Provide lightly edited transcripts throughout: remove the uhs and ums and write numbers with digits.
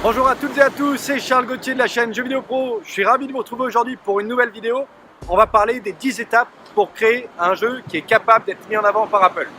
Bonjour à toutes et à tous, c'est Charles Gauthier de la chaîne Jeux Vidéo Pro. Je suis ravi de vous retrouver aujourd'hui pour une nouvelle vidéo. On va parler des 10 étapes pour créer un jeu qui est capable d'être mis en avant par Apple.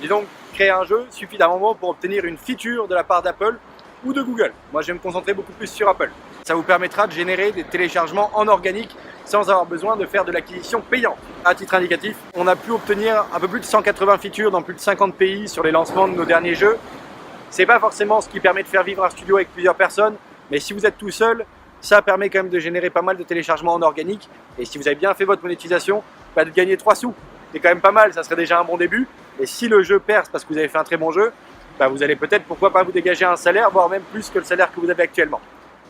Dis donc, créer un jeu suffit d'un moment pour obtenir une feature de la part d'Apple ou de Google. Moi, je vais me concentrer beaucoup plus sur Apple. Ça vous permettra de générer des téléchargements en organique sans avoir besoin de faire de l'acquisition payante. À titre indicatif, on a pu obtenir un peu plus de 180 features dans plus de 50 pays sur les lancements de nos derniers jeux. C'est pas forcément ce qui permet de faire vivre un studio avec plusieurs personnes, mais si vous êtes tout seul, ça permet quand même de générer pas mal de téléchargements en organique. Et si vous avez bien fait votre monétisation, de gagner 3 sous. C'est quand même pas mal, ça serait déjà un bon début. Et si le jeu perce parce que vous avez fait un très bon jeu, vous allez peut-être, pourquoi pas, vous dégager un salaire, voire même plus que le salaire que vous avez actuellement.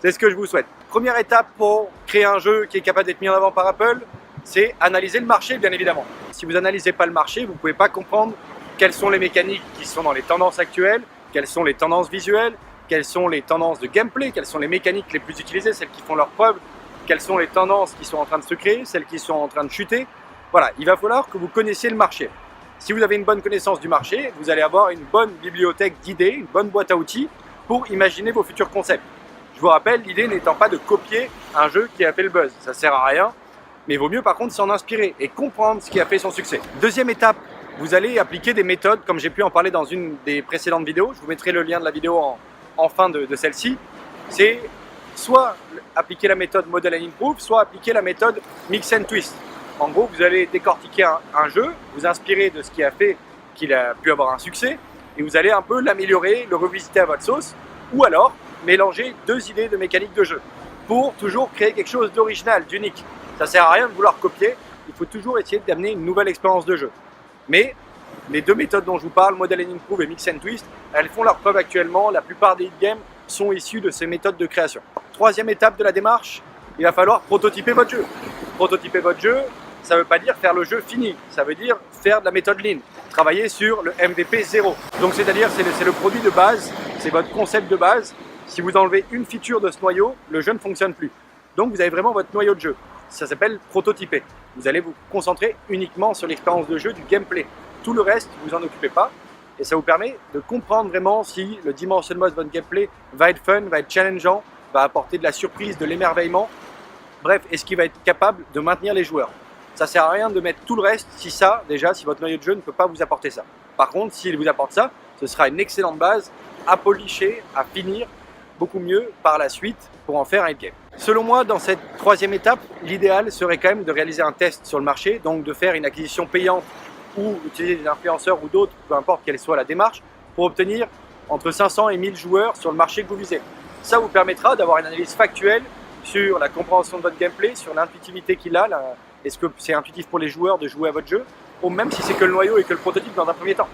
C'est ce que je vous souhaite. Première étape pour créer un jeu qui est capable d'être mis en avant par Apple, c'est analyser le marché, bien évidemment. Si vous n'analysez pas le marché, vous ne pouvez pas comprendre quelles sont les mécaniques qui sont dans les tendances actuelles, quelles sont les tendances visuelles, quelles sont les tendances de gameplay, quelles sont les mécaniques les plus utilisées, celles qui font leurs preuves, quelles sont les tendances qui sont en train de se créer, celles qui sont en train de chuter. Voilà, il va falloir que vous connaissiez le marché. Si vous avez une bonne connaissance du marché, vous allez avoir une bonne bibliothèque d'idées, une bonne boîte à outils pour imaginer vos futurs concepts. Je vous rappelle, l'idée n'étant pas de copier un jeu qui a fait le buzz, ça sert à rien, mais il vaut mieux par contre s'en inspirer et comprendre ce qui a fait son succès. Deuxième étape, vous allez appliquer des méthodes, comme j'ai pu en parler dans une des précédentes vidéos, je vous mettrai le lien de la vidéo en fin de celle-ci. C'est soit appliquer la méthode Model and Improve, soit appliquer la méthode Mix and Twist. En gros, vous allez décortiquer un jeu, vous inspirer de ce qui a fait qu'il a pu avoir un succès, et vous allez un peu l'améliorer, le revisiter à votre sauce, ou alors mélanger deux idées de mécanique de jeu, pour toujours créer quelque chose d'original, d'unique. Ça ne sert à rien de vouloir copier, il faut toujours essayer d'amener une nouvelle expérience de jeu. Mais les deux méthodes dont je vous parle, Model and Improve et Mix and Twist, elles font leur preuve actuellement. La plupart des hit games sont issus de ces méthodes de création. Troisième étape de la démarche, il va falloir prototyper votre jeu. Prototyper votre jeu, ça ne veut pas dire faire le jeu fini, ça veut dire faire de la méthode Lean, travailler sur le MVP 0. Donc c'est-à-dire c'est le produit de base, c'est votre concept de base. Si vous enlevez une feature de ce noyau, le jeu ne fonctionne plus. Donc vous avez vraiment votre noyau de jeu. Ça s'appelle prototyper. Vous allez vous concentrer uniquement sur l'expérience de jeu, du gameplay. Tout le reste, vous en occupez pas. Et ça vous permet de comprendre vraiment si le dimensionnement de votre gameplay va être fun, va être challengeant, va apporter de la surprise, de l'émerveillement. Bref, est-ce qu'il va être capable de maintenir les joueurs? Ça sert à rien de mettre tout le reste si votre noyau de jeu ne peut pas vous apporter ça. Par contre, s'il vous apporte ça, ce sera une excellente base à polisher, à finir beaucoup mieux par la suite pour en faire un hit game. Selon moi, dans cette troisième étape, l'idéal serait quand même de réaliser un test sur le marché, donc de faire une acquisition payante ou utiliser des influenceurs ou d'autres, peu importe quelle soit la démarche, pour obtenir entre 500 et 1000 joueurs sur le marché que vous visez. Ça vous permettra d'avoir une analyse factuelle sur la compréhension de votre gameplay, sur l'intuitivité qu'il a, est-ce que c'est intuitif pour les joueurs de jouer à votre jeu, ou même si c'est que le noyau et que le prototype dans un premier temps.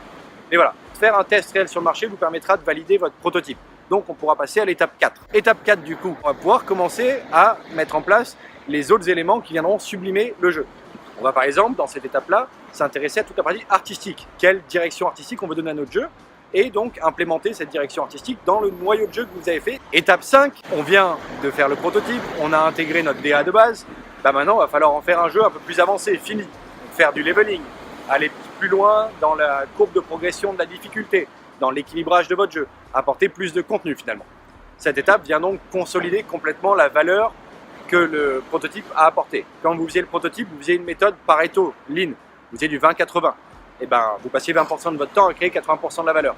Mais voilà, faire un test réel sur le marché vous permettra de valider votre prototype. Donc on pourra passer à l'étape 4. Étape 4 du coup, on va pouvoir commencer à mettre en place les autres éléments qui viendront sublimer le jeu. On va par exemple, dans cette étape-là, s'intéresser à toute la partie artistique. Quelle direction artistique on veut donner à notre jeu et donc implémenter cette direction artistique dans le noyau de jeu que vous avez fait. Étape 5, on vient de faire le prototype, on a intégré notre DA de base. Maintenant, il va falloir en faire un jeu un peu plus avancé, fini. Faire du leveling, aller plus loin dans la courbe de progression de la difficulté, dans l'équilibrage de votre jeu, apporter plus de contenu finalement. Cette étape vient donc consolider complètement la valeur que le prototype a apporté. Quand vous faisiez le prototype, vous faisiez une méthode Pareto, Lean, vous faisiez du 20-80. Et vous passiez 20% de votre temps à créer 80% de la valeur.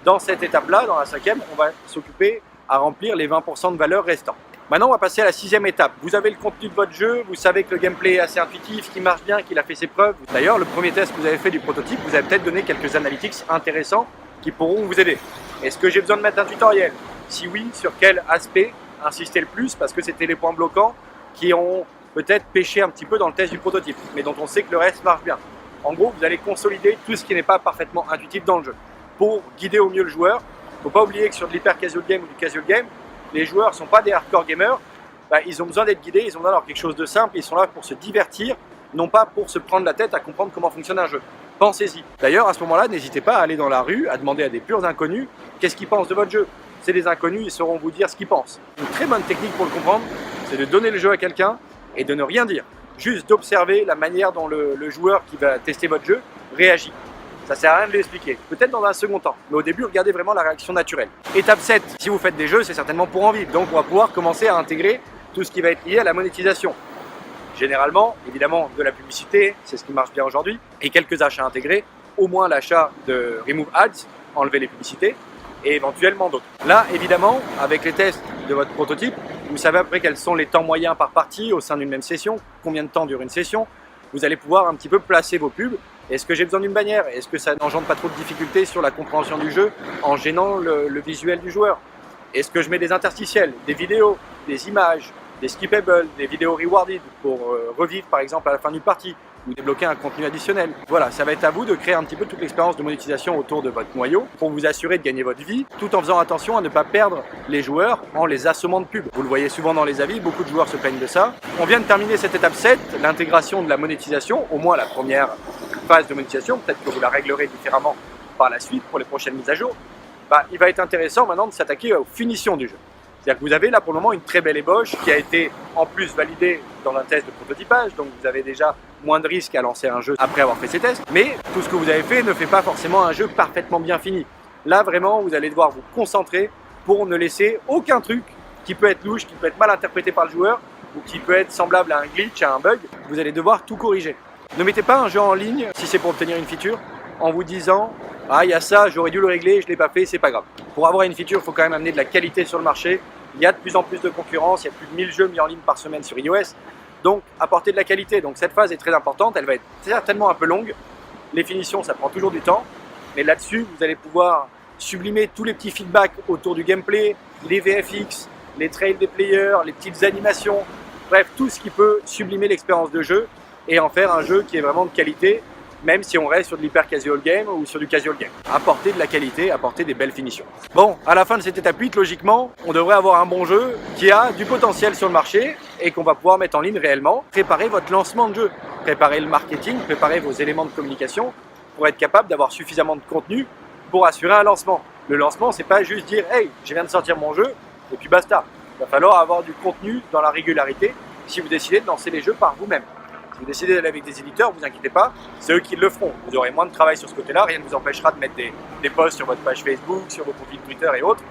Dans cette étape-là, dans la cinquième, on va s'occuper à remplir les 20% de valeur restants. Maintenant, on va passer à la sixième étape. Vous avez le contenu de votre jeu, vous savez que le gameplay est assez intuitif, qu'il marche bien, qu'il a fait ses preuves. D'ailleurs, le premier test que vous avez fait du prototype, vous avez peut-être donné quelques analytics intéressants qui pourront vous aider. Est-ce que j'ai besoin de mettre un tutoriel? Si oui, sur quel aspect insister le plus? Parce que c'était les points bloquants qui ont peut-être pêché un petit peu dans le test du prototype, mais dont on sait que le reste marche bien. En gros, vous allez consolider tout ce qui n'est pas parfaitement intuitif dans le jeu pour guider au mieux le joueur. Il ne faut pas oublier que sur de l'hyper casual game ou du casual game, les joueurs ne sont pas des hardcore gamers. Ils ont besoin d'être guidés, ils ont besoin d'avoir quelque chose de simple, ils sont là pour se divertir, non pas pour se prendre la tête à comprendre comment fonctionne un jeu. Pensez-y. D'ailleurs, à ce moment-là, n'hésitez pas à aller dans la rue, à demander à des purs inconnus qu'est-ce qu'ils pensent de votre jeu. C'est des inconnus, ils sauront vous dire ce qu'ils pensent. Une très bonne technique pour le comprendre, c'est de donner le jeu à quelqu'un et de ne rien dire. Juste d'observer la manière dont le joueur qui va tester votre jeu réagit. Ça sert à rien de l'expliquer. Peut-être dans un second temps. Mais au début, regardez vraiment la réaction naturelle. Étape 7. Si vous faites des jeux, c'est certainement pour en vivre. Donc on va pouvoir commencer à intégrer tout ce qui va être lié à la monétisation. Généralement, évidemment, de la publicité, c'est ce qui marche bien aujourd'hui, et quelques achats intégrés, au moins l'achat de Remove Ads, enlever les publicités, et éventuellement d'autres. Là, évidemment, avec les tests de votre prototype, vous savez à peu près quels sont les temps moyens par partie au sein d'une même session, combien de temps dure une session. Vous allez pouvoir un petit peu placer vos pubs. Est-ce que j'ai besoin d'une bannière? Est-ce que ça n'engendre pas trop de difficultés sur la compréhension du jeu en gênant le visuel du joueur? Est-ce que je mets des interstitiels, des vidéos, des images, des skippables, des vidéos rewarded pour revivre par exemple à la fin d'une partie ou débloquer un contenu additionnel? Voilà, ça va être à vous de créer un petit peu toute l'expérience de monétisation autour de votre noyau pour vous assurer de gagner votre vie tout en faisant attention à ne pas perdre les joueurs en les assommant de pubs. Vous le voyez souvent dans les avis, beaucoup de joueurs se plaignent de ça. On vient de terminer cette étape 7, l'intégration de la monétisation, au moins la première phase de monétisation, peut-être que vous la réglerez différemment par la suite pour les prochaines mises à jour. Il va être intéressant maintenant de s'attaquer aux finitions du jeu. C'est-à-dire que vous avez là pour le moment une très belle ébauche qui a été en plus validée dans un test de prototypage, donc vous avez déjà moins de risques à lancer un jeu après avoir fait ces tests, mais tout ce que vous avez fait ne fait pas forcément un jeu parfaitement bien fini. Là vraiment vous allez devoir vous concentrer pour ne laisser aucun truc qui peut être louche, qui peut être mal interprété par le joueur ou qui peut être semblable à un glitch, à un bug. Vous allez devoir tout corriger. Ne mettez pas un jeu en ligne si c'est pour obtenir une feature en vous disant « Ah, il y a ça, j'aurais dû le régler, je ne l'ai pas fait, c'est pas grave ». Pour avoir une feature, il faut quand même amener de la qualité sur le marché. Il y a de plus en plus de concurrence, il y a plus de 1000 jeux mis en ligne par semaine sur iOS. Donc, apporter de la qualité. Donc, cette phase est très importante, elle va être certainement un peu longue. Les finitions, ça prend toujours du temps. Mais là-dessus, vous allez pouvoir sublimer tous les petits feedbacks autour du gameplay, les VFX, les trails des players, les petites animations. Bref, tout ce qui peut sublimer l'expérience de jeu et en faire un jeu qui est vraiment de qualité, même si on reste sur de l'hyper casual game ou sur du casual game. Apporter de la qualité, apporter des belles finitions. Bon, à la fin de cette étape 8, logiquement, on devrait avoir un bon jeu qui a du potentiel sur le marché et qu'on va pouvoir mettre en ligne réellement. Préparez votre lancement de jeu, préparez le marketing, préparez vos éléments de communication pour être capable d'avoir suffisamment de contenu pour assurer un lancement. Le lancement, c'est pas juste dire « Hey, je viens de sortir mon jeu » et puis basta. Il va falloir avoir du contenu dans la régularité si vous décidez de lancer les jeux par vous-même. Si vous décidez d'aller avec des éditeurs, vous inquiétez pas, c'est eux qui le feront. Vous aurez moins de travail sur ce côté-là, rien ne vous empêchera de mettre des posts sur votre page Facebook, sur vos profils Twitter et autres,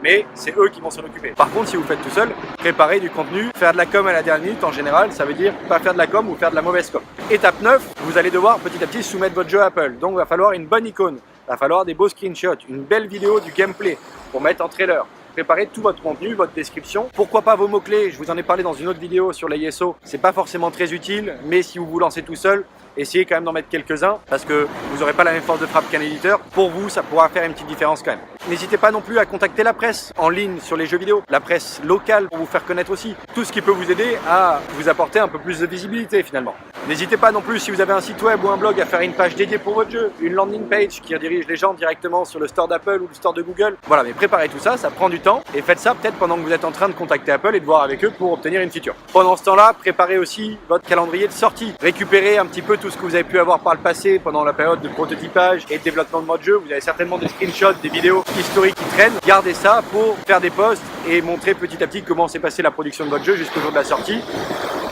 mais c'est eux qui vont s'en occuper. Par contre, si vous faites tout seul, préparez du contenu, faire de la com à la dernière minute en général, ça veut dire pas faire de la com ou faire de la mauvaise com. Étape 9, vous allez devoir petit à petit soumettre votre jeu à Apple, donc il va falloir une bonne icône, il va falloir des beaux screenshots, une belle vidéo du gameplay pour mettre en trailer. Préparez tout votre contenu, votre description. Pourquoi pas vos mots-clés? Je vous en ai parlé dans une autre vidéo sur la ISO. C'est pas forcément très utile, mais si vous vous lancez tout seul, essayez quand même d'en mettre quelques-uns parce que vous n'aurez pas la même force de frappe qu'un éditeur. Pour vous, ça pourra faire une petite différence quand même. N'hésitez pas non plus à contacter la presse en ligne sur les jeux vidéo, la presse locale pour vous faire connaître aussi. Tout ce qui peut vous aider à vous apporter un peu plus de visibilité finalement. N'hésitez pas non plus, si vous avez un site web ou un blog, à faire une page dédiée pour votre jeu, une landing page qui redirige les gens directement sur le store d'Apple ou le store de Google. Voilà, mais préparez tout ça, ça prend du temps et faites ça peut-être pendant que vous êtes en train de contacter Apple et de voir avec eux pour obtenir une feature. Pendant ce temps-là, préparez aussi votre calendrier de sortie. Récupérez un petit peu tout ce que vous avez pu avoir par le passé pendant la période de prototypage et de développement de votre jeu. Vous avez certainement des screenshots, des vidéos historiques qui traînent. Gardez ça pour faire des posts et montrer petit à petit comment s'est passée la production de votre jeu jusqu'au jour de la sortie.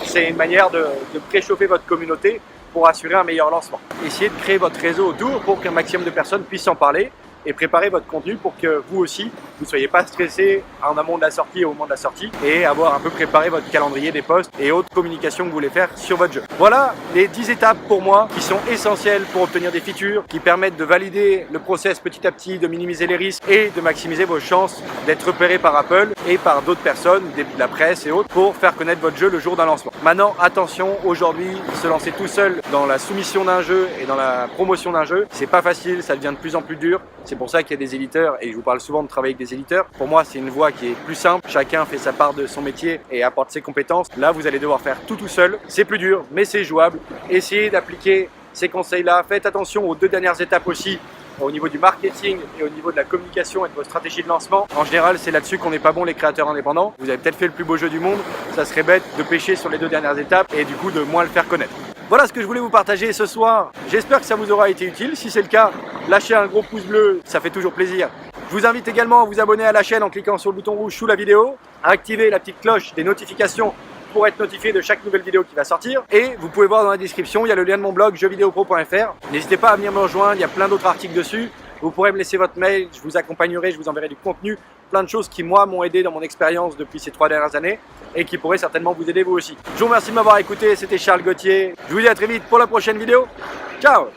C'est une manière de préchauffer votre communauté pour assurer un meilleur lancement. Essayez de créer votre réseau autour pour qu'un maximum de personnes puissent en parler et préparer votre contenu pour que vous aussi, vous ne soyez pas stressé en amont de la sortie et au moment de la sortie et avoir un peu préparé votre calendrier des posts et autres communications que vous voulez faire sur votre jeu. Voilà les 10 étapes pour moi qui sont essentielles pour obtenir des features, qui permettent de valider le process petit à petit, de minimiser les risques et de maximiser vos chances d'être repéré par Apple et par d'autres personnes, de la presse et autres, pour faire connaître votre jeu le jour d'un lancement. Maintenant, attention, aujourd'hui, se lancer tout seul dans la soumission d'un jeu et dans la promotion d'un jeu, c'est pas facile, ça devient de plus en plus dur. C'est pour ça qu'il y a des éditeurs et je vous parle souvent de travailler avec des éditeurs. Pour moi, c'est une voie qui est plus simple. Chacun fait sa part de son métier et apporte ses compétences. Là, vous allez devoir faire tout seul. C'est plus dur, mais c'est jouable. Essayez d'appliquer ces conseils-là. Faites attention aux 2 dernières étapes aussi, au niveau du marketing et au niveau de la communication et de vos stratégies de lancement. En général, c'est là-dessus qu'on n'est pas bon les créateurs indépendants. Vous avez peut-être fait le plus beau jeu du monde. Ça serait bête de pêcher sur les 2 dernières étapes et du coup de moins le faire connaître. Voilà ce que je voulais vous partager ce soir. J'espère que ça vous aura été utile. Si c'est le cas, lâchez un gros pouce bleu, ça fait toujours plaisir. Je vous invite également à vous abonner à la chaîne en cliquant sur le bouton rouge sous la vidéo, à activer la petite cloche des notifications pour être notifié de chaque nouvelle vidéo qui va sortir. Et vous pouvez voir dans la description, il y a le lien de mon blog jeuxvideopro.fr. N'hésitez pas à venir me rejoindre, il y a plein d'autres articles dessus. Vous pourrez me laisser votre mail, je vous accompagnerai, je vous enverrai du contenu, plein de choses qui moi m'ont aidé dans mon expérience depuis ces 3 dernières années et qui pourraient certainement vous aider vous aussi. Je vous remercie de m'avoir écouté, c'était Charles Gauthier. Je vous dis à très vite pour la prochaine vidéo. Ciao!